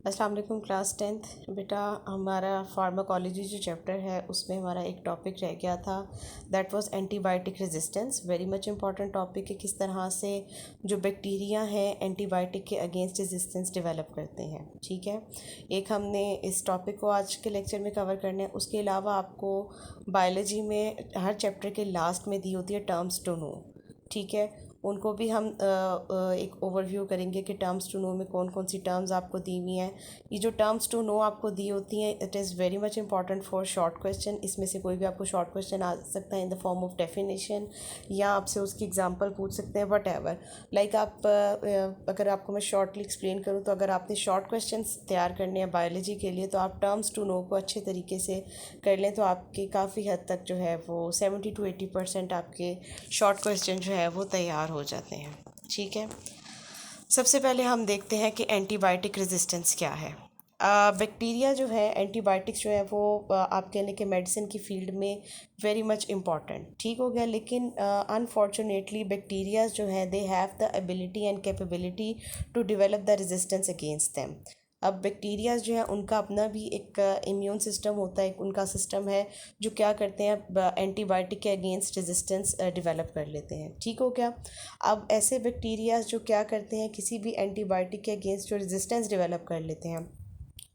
अस्सलाम वालेकुम class 10th बेटा। हमारा फार्माकोलॉजी जो चैप्टर है उसमें हमारा एक टॉपिक रह गया था, that was antibiotic resistance. Very much important topic है, किस तरह से जो बैक्टीरिया हैं एंटीबायोटिक के अगेंस्ट रेजिस्टेंस डेवलप करते हैं। ठीक है, एक हमने इस टॉपिक को आज के लेक्चर में कवर करना है। उसके अलावा आपको बायोलॉजी में हर चैप्टर के लास्ट में दी होती है टर्म्स टू नो। ठीक है, उनको भी हम एक ओवरव्यू करेंगे कि टर्म्स टू नो में कौन कौन सी टर्म्स आपको दी हुई हैं। ये जो टर्म्स टू नो आपको दी होती हैं, it is very much important for short question. इसमें से कोई भी आपको शॉर्ट क्वेश्चन आ सकता है in the form of definition, या आपसे उसकी एग्जांपल पूछ सकते हैं, वट एवर। लाइक आप अगर आपको मैं शॉर्टली एक्सप्लेन करूँ तो अगर आपने शॉर्ट क्वेश्चन तैयार करने हैं बायोलॉजी के लिए, तो आप टर्म्स टू नो को अच्छे तरीके से कर लें तो आपके काफ़ी हद तक जो है वो 70 to 80% आपके शॉर्ट क्वेश्चन जो है वो तैयार हो जाते हैं। ठीक है, सबसे पहले हम देखते हैं कि एंटीबायोटिक रेजिस्टेंस क्या है। बैक्टीरिया जो है, एंटीबायोटिक्स जो है वो आप कह लें कि मेडिसिन की फील्ड में वेरी मच इम्पॉर्टेंट। ठीक हो गया, लेकिन अनफॉर्चुनेटली बैक्टीरिया जो है they have the ability and capability to develop the resistance against them. अब बैक्टीरियाज जो है उनका अपना भी एक इम्यून सिस्टम होता है, एक उनका सिस्टम है जो क्या करते हैं, एंटीबायोटिक के अगेंस्ट रेजिस्टेंस डेवलप कर लेते हैं। ठीक हो गया, अब ऐसे बैक्टीरियाज जो क्या करते हैं, किसी भी एंटीबायोटिक के अगेंस्ट जो रेजिस्टेंस डेवलप कर लेते हैं,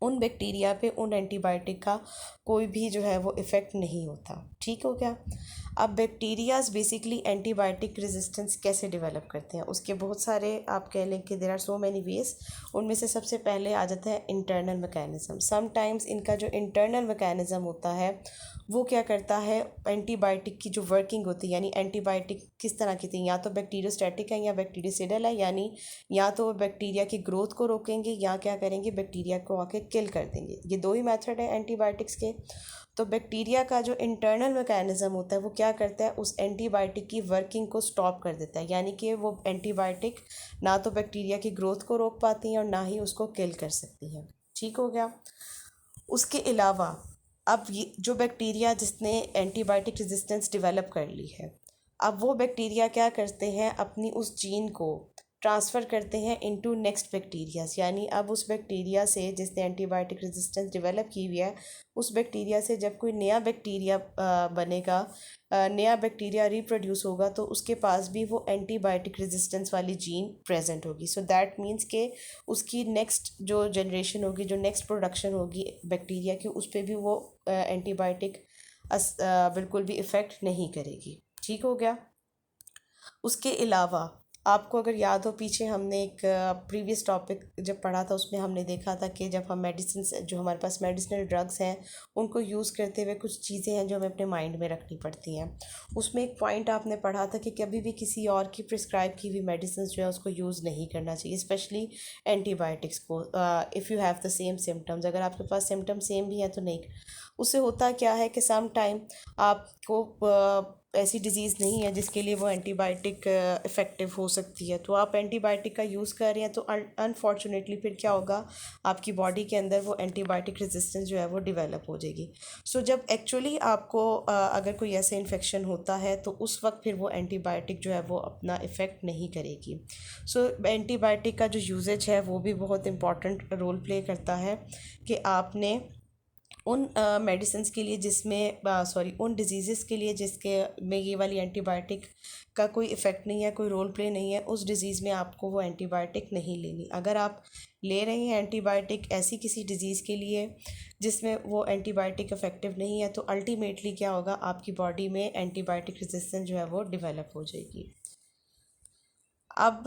उन बैक्टीरिया पे उन एंटीबायोटिक का कोई भी जो है वो इफ़ेक्ट नहीं होता। ठीक हो गया, अब बैक्टीरियाज बेसिकली एंटीबायोटिक रेजिस्टेंस कैसे डेवलप करते हैं, उसके बहुत सारे आप कह लें कि there are so many ways. उनमें से सबसे पहले आ जाता है इंटरनल मैकेनिज़्म। समटाइम्स इनका जो इंटरनल मैकेनिज़्म होता है वो क्या करता है, एंटीबायोटिक की जो वर्किंग होती है, यानी एंटीबायोटिक किस तरह की थी, या तो बैक्टीरियोस्टैटिक है या बैक्टीरियोसिडल है, यानी या तो वो बैक्टीरिया की ग्रोथ को रोकेंगे या क्या करेंगे, बैक्टीरिया को आके किल कर देंगे। ये दो ही मेथड है एंटीबायोटिक्स के। तो बैक्टीरिया का जो इंटरनल मैकेनिज़्म होता है वो क्या करता है, उस एंटीबायोटिक की वर्किंग को स्टॉप कर देता है, यानी कि वो एंटीबायोटिक ना तो बैक्टीरिया की ग्रोथ को रोक पाती हैं और ना ही उसको किल कर सकती हैं। ठीक हो गया, उसके अलावा अब ये जो बैक्टीरिया जिसने एंटीबायोटिक रेजिस्टेंस डेवलप कर ली है, अब वो बैक्टीरिया क्या करते हैं, अपनी उस जीन को ट्रांसफ़र करते हैं इनटू नेक्स्ट बैक्टीरियाज। यानी अब उस बैक्टीरिया से जिसने एंटीबायोटिक रेजिस्टेंस डेवलप की हुई है, उस बैक्टीरिया से जब कोई नया बैक्टीरिया बनेगा, नया बैक्टीरिया रिप्रोड्यूस होगा, तो उसके पास भी वो एंटीबायोटिक रेजिस्टेंस वाली जीन प्रेजेंट होगी। सो दैट मीन्स के उसकी नेक्स्ट जो जनरेशन होगी, जो नेक्स्ट प्रोडक्शन होगी बैक्टीरिया की, उस पर भी वो एंटीबायोटिक बिल्कुल भी इफ़ेक्ट नहीं करेगी। ठीक हो गया, उसके अलावा आपको अगर याद हो, पीछे हमने एक प्रीवियस टॉपिक जब पढ़ा था उसमें हमने देखा था कि जब हम मेडिसिन, जो हमारे पास मेडिसिनल ड्रग्स हैं, उनको यूज़ करते हुए कुछ चीज़ें हैं जो हमें अपने माइंड में रखनी पड़ती हैं। उसमें एक पॉइंट आपने पढ़ा था कि कभी भी किसी और की प्रिस्क्राइब की हुई मेडिसिन जो है उसको यूज़ नहीं करना चाहिए, स्पेशली एंटीबायोटिक्स को। If you have the same symptoms, अगर आपके पास सिम्टम सेम भी हैं तो नहीं। उससे होता क्या है कि सम टाइम आपको ऐसी डिज़ीज़ नहीं है जिसके लिए वो एंटीबायोटिक इफ़ेक्टिव हो सकती है, तो आप एंटीबायोटिक का यूज़ कर रहे हैं, तो अनफॉर्चुनेटली फिर क्या होगा, आपकी बॉडी के अंदर वो एंटीबायोटिक रेजिस्टेंस जो है वो डेवलप हो जाएगी। सो जब एक्चुअली आपको अगर कोई ऐसे इन्फेक्शन होता है तो उस वक्त फिर वो एंटीबायोटिक जो है वो अपना इफ़ेक्ट नहीं करेगी। सो एंटीबायोटिक का जो यूजेज है वो भी बहुत इंपॉर्टेंट रोल प्ले करता है कि आपने उन मेडिसिन्स के लिए जिसमें उन डिजीज़ के लिए जिसके में ये वाली एंटीबायोटिक का कोई इफ़ेक्ट नहीं है, कोई रोल प्ले नहीं है, उस डिज़ीज़ में आपको वो एंटीबायोटिक नहीं लेनी। अगर आप ले रहे हैं एंटीबायोटिक ऐसी किसी डिज़ीज़ के लिए जिसमें वो एंटीबायोटिक इफ़ेक्टिव नहीं है, तो अल्टीमेटली क्या होगा, आपकी बॉडी में एंटीबायोटिक रेजिस्टेंस जो है वो डेवलप हो जाएगी। अब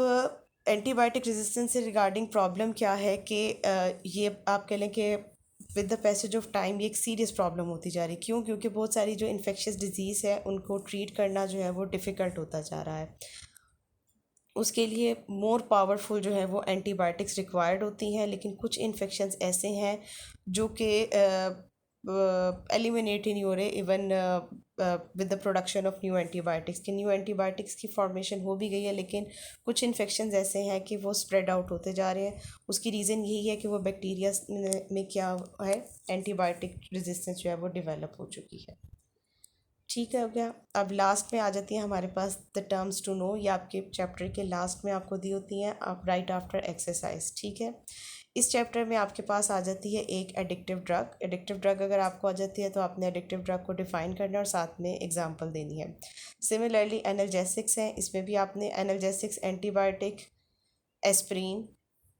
एंटीबायोटिक रेजिस्टेंस से रिगार्डिंग प्रॉब्लम क्या है कि ये आप कह लें कि with the passage of time ये एक सीरियस प्रॉब्लम होती जा रही है। क्यों? क्योंकि बहुत सारी जो इन्फेक्शियस डिजीज़ है उनको ट्रीट करना जो है वो डिफ़िकल्ट होता जा रहा है। उसके लिए मोर पावरफुल जो है वो एंटीबायोटिक्स रिक्वायर्ड होती हैं, लेकिन कुछ इन्फेक्शंस ऐसे हैं जो कि एलिमिनेट ही नहीं हो रहे even with the production of new antibiotics. कि न्यू एंटीबायोटिक्स की फॉर्मेशन हो भी गई है, लेकिन कुछ इन्फेक्शंस ऐसे हैं कि वो स्प्रेड आउट होते जा रहे हैं। उसकी रीज़न यही है कि वो बैक्टीरिया में क्या है, एंटीबायोटिक रेजिस्टेंस जो है वो डेवलप हो चुकी है। ठीक है, हो गया। अब लास्ट में आ जाती है हमारे पास द टर्म्स टू नो, ये आपके चैप्टर के लास्ट में आपको दी होती हैं, आप राइट आफ्टर एक्सरसाइज। ठीक है, इस चैप्टर में आपके पास आ जाती है एक एडिक्टिव ड्रग। एडिक्टिव ड्रग अगर आपको आ जाती है तो आपने एडिक्टिव ड्रग को डिफाइन करना है और साथ में एग्जांपल देनी है। सिमिलरली एनाल्जेसिक्स हैं, इसमें भी आपने एनाल्जेसिक्स, एंटीबायोटिक, एस्प्रीन,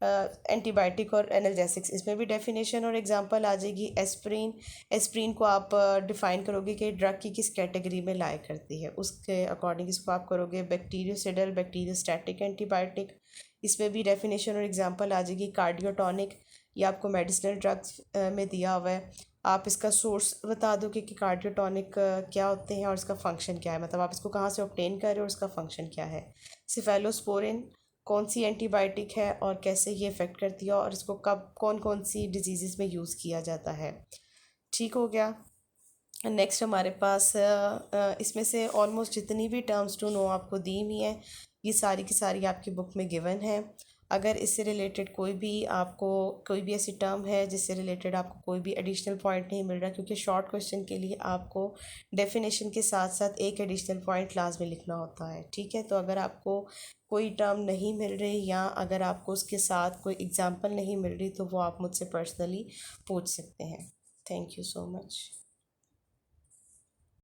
एंटीबायोटिक और एनाल्जेसिक्स, इसमें भी डेफिनेशन और एग्जांपल आ जाएगी। एस्प्रीन, एस्प्रीन को आप डिफ़ाइन करोगे कि ड्रग की किस कैटेगरी में लाया करती है, उसके अकॉर्डिंग इसको आप करोगे बैक्टीरियोसिडल, बैक्टीरियोस्टैटिक एंटीबायोटिक, इसमें भी डेफिनेशन और एग्जांपल आ जाएगी। कार्डियोटॉनिक, ये आपको मेडिसिनल ड्रग्स में दिया हुआ है, आप इसका सोर्स बता दोगे कि कार्डियोटॉनिक क्या होते हैं और इसका फंक्शन क्या है, मतलब आप इसको कहाँ से ऑब्टेन कर रहे हो और इसका फंक्शन क्या है। सिफेलोस्पोरिन, कौन सी एंटीबायोटिक है और कैसे ये इफ़ेक्ट करती है और इसको कब कौन कौन सी डिजीज़ में यूज़ किया जाता है। ठीक हो गया। नेक्स्ट हमारे पास इसमें से ऑलमोस्ट जितनी भी टर्म्स टू नो आपको दी हुई हैं, ये सारी की सारी आपकी बुक में गिवन है। अगर इससे रिलेटेड कोई भी आपको कोई भी ऐसी टर्म है जिससे रिलेटेड आपको कोई भी एडिशनल पॉइंट नहीं मिल रहा, क्योंकि शॉर्ट क्वेश्चन के लिए आपको डेफिनेशन के साथ साथ एक एडिशनल पॉइंट क्लास में लिखना होता है। ठीक है, तो अगर आपको कोई टर्म नहीं मिल रही या अगर आपको उसके साथ कोई एग्जांपल नहीं मिल रही तो वो आप मुझसे पर्सनली पूछ सकते हैं। Thank you so much.